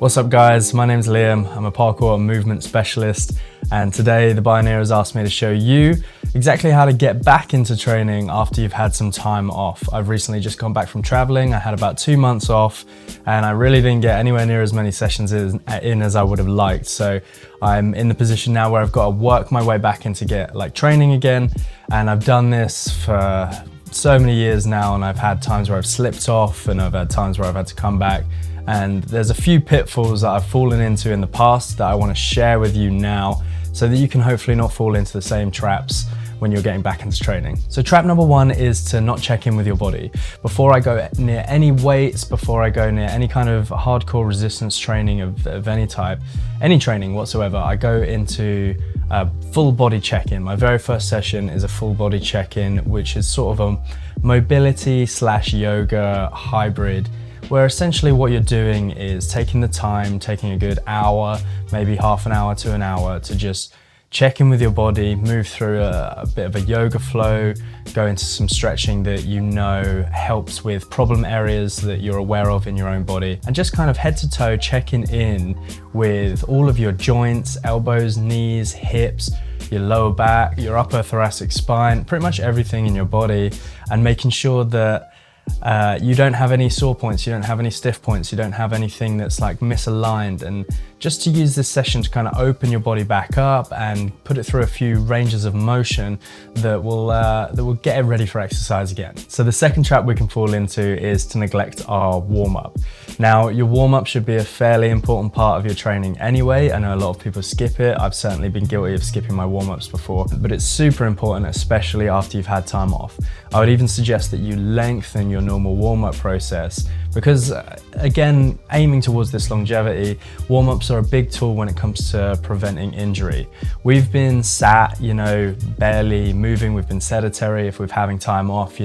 What's up guys, my name's Liam, I'm a parkour and movement specialist, and today the Pioneer has asked me to show you exactly how to get back into training after you've had some time off. I've recently just gone back from traveling. I had about 2 months off and I really didn't get anywhere near as many sessions in as I would have liked. So I'm in the position now where I've got to work my way back into training again, and I've done this for so many years now, and I've had times where I've slipped off and I've had times where I've had to come back. And there's a few pitfalls that I've fallen into in the past that I want to share with you now so that you can hopefully not fall into the same traps when you're getting back into training. So trap number one is to not check in with your body. Before I go near any weights, before I go near any kind of hardcore resistance training of any type, any training whatsoever, I go into a full body check-in. My very first session is a full body check-in, which is sort of a mobility / yoga hybrid, where essentially what you're doing is taking the time, taking a good hour, maybe half an hour to an hour to just check in with your body, move through a bit of a yoga flow, go into some stretching that you know helps with problem areas that you're aware of in your own body, and just kind of head to toe checking in with all of your joints, elbows, knees, hips, your lower back, your upper thoracic spine, pretty much everything in your body, and making sure that you don't have any sore points, you don't have any stiff points, you don't have anything that's like misaligned, and just to use this session to kind of open your body back up and put it through a few ranges of motion that will get it ready for exercise again. So the second trap we can fall into is to neglect our warm-up. Now, your warm-up should be a fairly important part of your training anyway. I know a lot of people skip it. I've certainly been guilty of skipping my warm-ups before, but it's super important, especially after you've had time off. I would even suggest that you lengthen your normal warm-up process because, again, aiming towards this longevity, warm-ups are a big tool when it comes to preventing injury. We've been sat, barely moving, we've been sedentary. If we're having time off,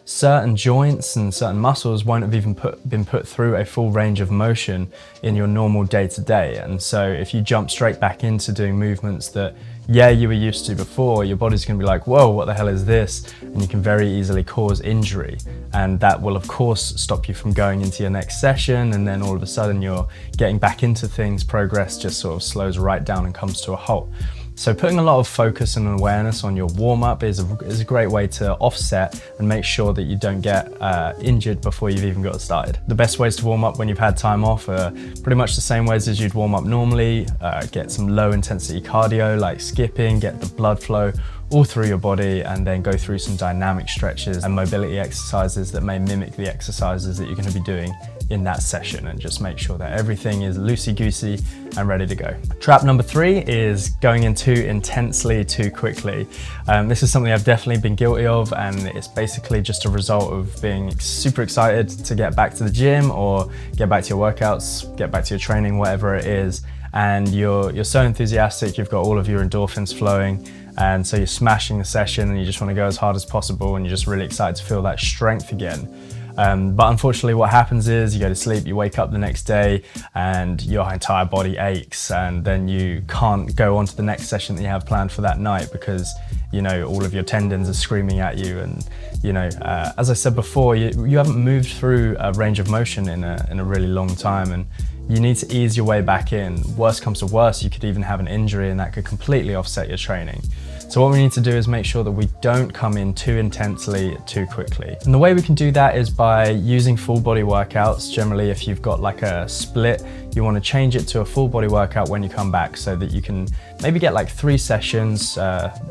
certain joints and certain muscles won't have even been put through a full range of motion in your normal day-to-day. And so if you jump straight back into doing movements that you were used to before, your body's gonna be like, whoa, what the hell is this? And you can very easily cause injury. And that will of course stop you from going into your next session, and then all of a sudden you're getting back into things, progress just sort of slows right down and comes to a halt. So putting a lot of focus and awareness on your warm-up is a great way to offset and make sure that you don't get injured before you've even got started. The best ways to warm up when you've had time off are pretty much the same ways as you'd warm up normally. Get some low intensity cardio like skipping, get the blood flow all through your body, and then go through some dynamic stretches and mobility exercises that may mimic the exercises that you're going to be doing in that session, and just make sure that everything is loosey-goosey and ready to go. Trap number 3 is going in too intensely too quickly. This is something I've definitely been guilty of, and it's basically just a result of being super excited to get back to the gym or get back to your workouts, get back to your training, whatever it is, and you're so enthusiastic, you've got all of your endorphins flowing, and so you're smashing the session and you just want to go as hard as possible, and you're just really excited to feel that strength again. But unfortunately what happens is you go to sleep, you wake up the next day and your entire body aches, and then you can't go on to the next session that you have planned for that night because all of your tendons are screaming at you, and as I said before, you haven't moved through a range of motion in a really long time, and you need to ease your way back in. Worst comes to worst, you could even have an injury, and that could completely offset your training. So what we need to do is make sure that we don't come in too intensely, too quickly. And the way we can do that is by using full body workouts. Generally, if you've got like a split, you want to change it to a full body workout when you come back, so that you can maybe get like 3 sessions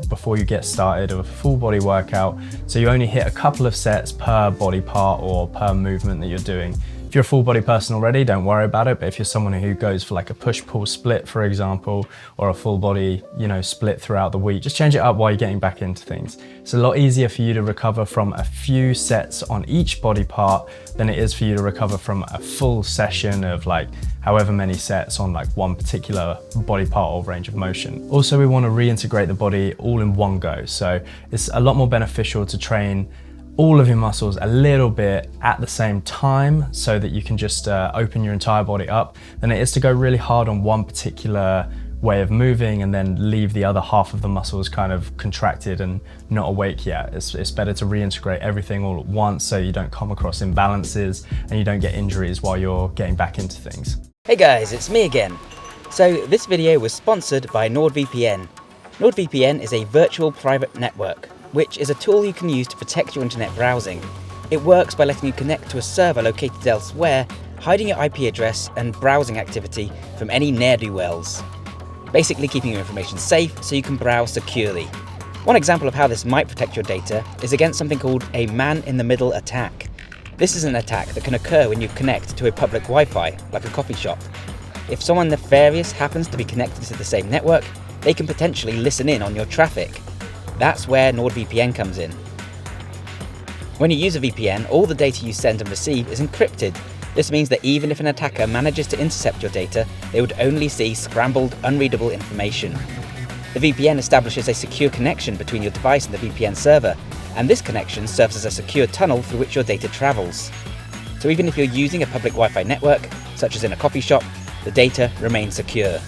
before you get started of a full body workout. So you only hit a couple of sets per body part or per movement that you're doing. If you're a full body person already, don't worry about it. But if you're someone who goes for like a push-pull split, for example, or a full body, split throughout the week, just change it up while you're getting back into things. It's a lot easier for you to recover from a few sets on each body part than it is for you to recover from a full session of like however many sets on like one particular body part or range of motion. Also, we want to reintegrate the body all in one go. So it's a lot more beneficial to train all of your muscles a little bit at the same time so that you can just open your entire body up than it is to go really hard on one particular way of moving and then leave the other half of the muscles kind of contracted and not awake yet. It's better to reintegrate everything all at once so you don't come across imbalances and you don't get injuries while you're getting back into things. Hey guys, it's me again. So this video was sponsored by NordVPN. NordVPN is a virtual private network, which is a tool you can use to protect your internet browsing. It works by letting you connect to a server located elsewhere, hiding your IP address and browsing activity from any ne'er-do-wells. Basically keeping your information safe so you can browse securely. One example of how this might protect your data is against something called a man-in-the-middle attack. This is an attack that can occur when you connect to a public Wi-Fi, like a coffee shop. If someone nefarious happens to be connected to the same network, they can potentially listen in on your traffic. That's where NordVPN comes in. When you use a VPN, all the data you send and receive is encrypted. This means that even if an attacker manages to intercept your data, they would only see scrambled, unreadable information. The VPN establishes a secure connection between your device and the VPN server, and this connection serves as a secure tunnel through which your data travels. So even if you're using a public Wi-Fi network, such as in a coffee shop, the data remains secure.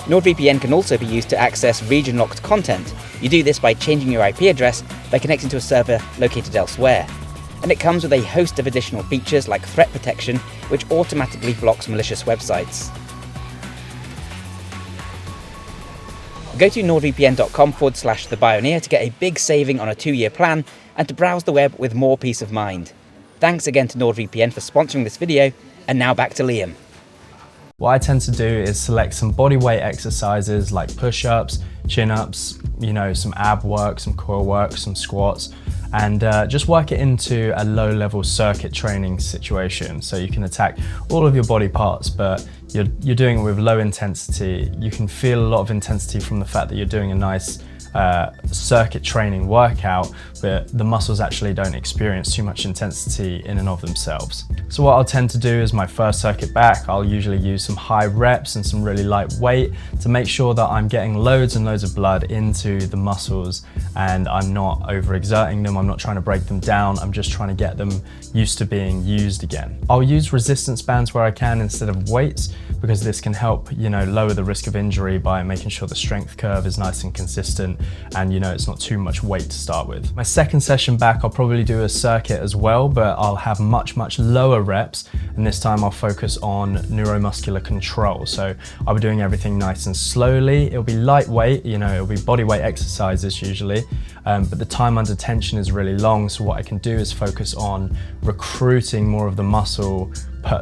NordVPN can also be used to access region-locked content. You do this by changing your IP address by connecting to a server located elsewhere. And it comes with a host of additional features like threat protection, which automatically blocks malicious websites. Go to nordvpn.com/thebioneer to get a big saving on a 2-year plan and to browse the web with more peace of mind. Thanks again to NordVPN for sponsoring this video, and now back to Liam. What I tend to do is select some body weight exercises like push-ups, chin-ups, some ab work, some core work, some squats, and just work it into a low-level circuit training situation. So you can attack all of your body parts, but you're doing it with low intensity. You can feel a lot of intensity from the fact that you're doing a nice circuit training workout, but the muscles actually don't experience too much intensity in and of themselves. So what I'll tend to do is my first circuit back, I'll usually use some high reps and some really light weight to make sure that I'm getting loads and loads of blood into the muscles and I'm not overexerting them, I'm not trying to break them down, I'm just trying to get them used to being used again. I'll use resistance bands where I can instead of weights, because this can help, lower the risk of injury by making sure the strength curve is nice and consistent and it's not too much weight to start with. My second session back, I'll probably do a circuit as well, but I'll have much lower reps, and this time I'll focus on neuromuscular control. So I'll be doing everything nice and slowly. It'll be lightweight, it'll be body weight exercises usually, but the time under tension is really long, so what I can do is focus on recruiting more of the muscle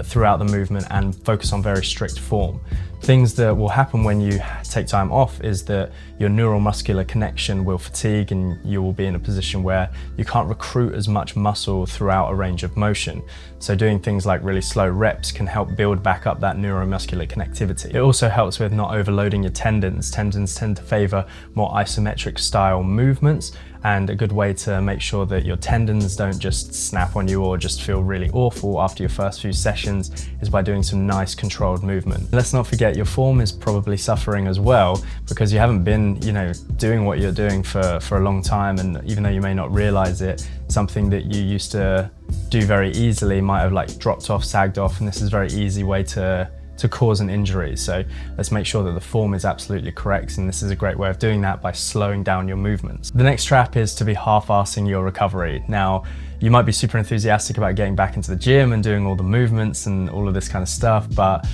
throughout the movement and focus on very strict form. Things that will happen when you take time off is that your neuromuscular connection will fatigue and you will be in a position where you can't recruit as much muscle throughout a range of motion. So doing things like really slow reps can help build back up that neuromuscular connectivity. It also helps with not overloading your tendons. Tendons tend to favor more isometric style movements, and a good way to make sure that your tendons don't just snap on you or just feel really awful after your first few sessions is by doing some nice controlled movement. Let's not forget your form is probably suffering as well, because you haven't been, doing what you're doing for a long time, and even though you may not realize it, something that you used to do very easily might have dropped off, sagged off, and this is a very easy way to cause an injury. So let's make sure that the form is absolutely correct, and this is a great way of doing that by slowing down your movements. The next trap is to be half-assing your recovery. Now, you might be super enthusiastic about getting back into the gym and doing all the movements and all of this kind of stuff, but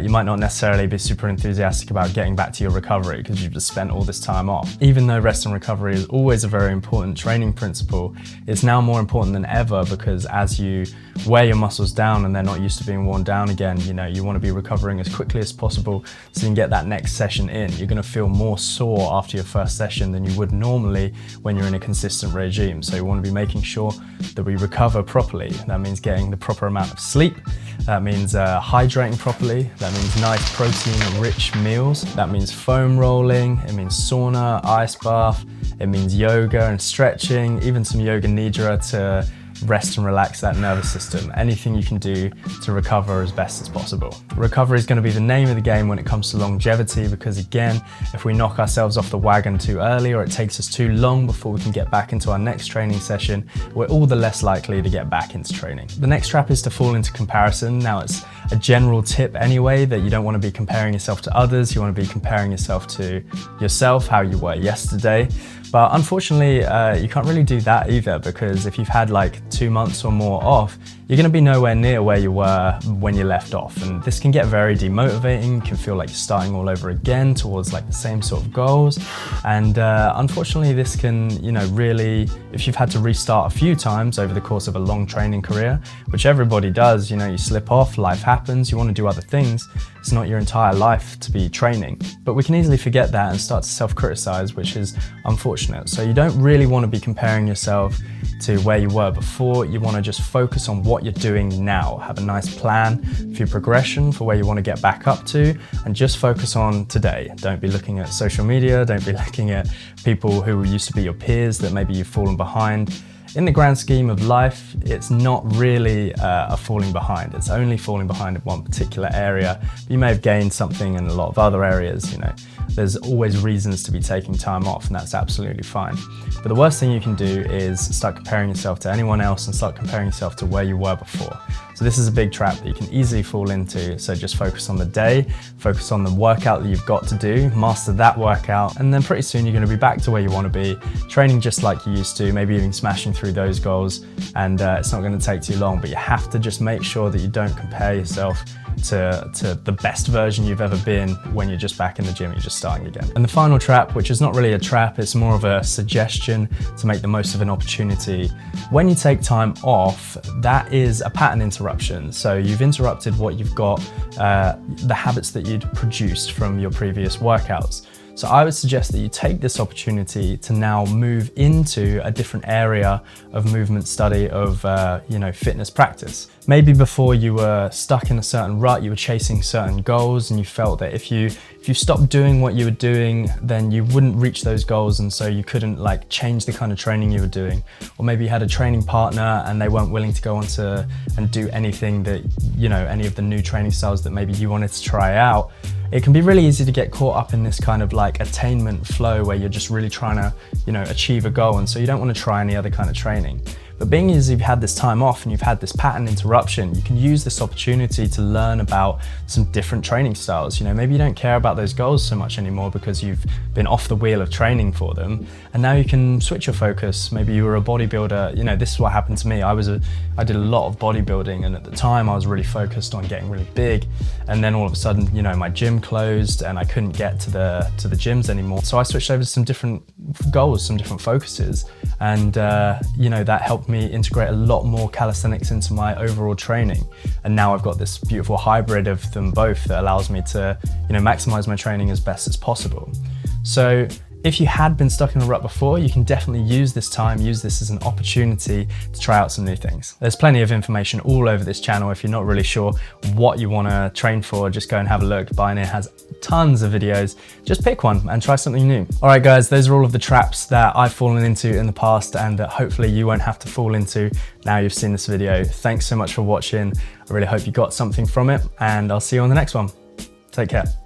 you might not necessarily be super enthusiastic about getting back to your recovery because you've just spent all this time off. Even though rest and recovery is always a very important training principle, it's now more important than ever, because as you wear your muscles down and they're not used to being worn down again, you want to be recovering as quickly as possible so you can get that next session in. You're going to feel more sore after your first session than you would normally when you're in a consistent regime. So you want to be making sure that we recover properly. That means getting the proper amount of sleep. That means hydrating properly. That means nice protein-rich meals. That means foam rolling. It means sauna, ice bath. It means yoga and stretching, even some yoga nidra to rest and relax that nervous system. Anything you can do to recover as best as possible. Recovery is going to be the name of the game when it comes to longevity, because again, if we knock ourselves off the wagon too early, or it takes us too long before we can get back into our next training session, we're all the less likely to get back into training. The next trap is to fall into comparison. Now, it's a general tip anyway that you don't want to be comparing yourself to others. You want to be comparing yourself to yourself, how you were yesterday. But unfortunately, you can't really do that either, because if you've had like 2 months or more off, you're going to be nowhere near where you were when you left off. And this can get very demotivating, can feel like you're starting all over again towards like the same sort of goals. And unfortunately, this can, really, if you've had to restart a few times over the course of a long training career, which everybody does, you slip off, life happens, you want to do other things. It's not your entire life to be training. But we can easily forget that and start to self-criticize, which is unfortunate. So you don't really want to be comparing yourself to where you were before. You want to just focus on what you're doing now. Have a nice plan for your progression, for where you want to get back up to, and just focus on today. Don't be looking at social media, don't be looking at people who used to be your peers that maybe you've fallen behind. In the grand scheme of life, it's not really a falling behind. It's only falling behind in one particular area. You may have gained something in a lot of other areas, There's always reasons to be taking time off, and that's absolutely fine. But the worst thing you can do is start comparing yourself to anyone else and start comparing yourself to where you were before. So this is a big trap that you can easily fall into. So just focus on the day, focus on the workout that you've got to do, master that workout, and then pretty soon you're going to be back to where you want to be, training just like you used to, maybe even smashing through those goals. And it's not going to take too long, but you have to just make sure that you don't compare yourself to the best version you've ever been when you're just back in the gym, you're just starting again. And the final trap, which is not really a trap, it's more of a suggestion to make the most of an opportunity. When you take time off, that is a pattern interruption. So you've interrupted what you've got, the habits that you'd produced from your previous workouts. So I would suggest that you take this opportunity to now move into a different area of movement study, of fitness practice. Maybe before you were stuck in a certain rut, you were chasing certain goals, and you felt that if you stopped doing what you were doing, then you wouldn't reach those goals, and so you couldn't change the kind of training you were doing. Or maybe you had a training partner and they weren't willing to go on to and do anything that, any of the new training styles that maybe you wanted to try out. It can be really easy to get caught up in this kind of attainment flow where you're just really trying to, achieve a goal, and so you don't want to try any other kind of training. But being as you've had this time off and you've had this pattern interruption, you can use this opportunity to learn about some different training styles. Maybe you don't care about those goals so much anymore because you've been off the wheel of training for them, and now you can switch your focus. Maybe you were a bodybuilder. This is what happened to me. I did a lot of bodybuilding, and at the time I was really focused on getting really big, and then all of a sudden, my gym closed and I couldn't get to the gyms anymore. So I switched over to some different goals, some different focuses, and that helped me integrate a lot more calisthenics into my overall training. And now I've got this beautiful hybrid of them both that allows me to, maximize my training as best as possible. So if you had been stuck in a rut before, you can definitely use this as an opportunity to try out some new things. There's plenty of information all over this channel. If you're not really sure what you want to train for, just go and have a look. Bioneer has tons of videos. Just pick one and try something new. All right, guys, those are all of the traps that I've fallen into in the past and that hopefully you won't have to fall into now you've seen this video. Thanks so much for watching. I really hope you got something from it, and I'll see you on the next one. Take care.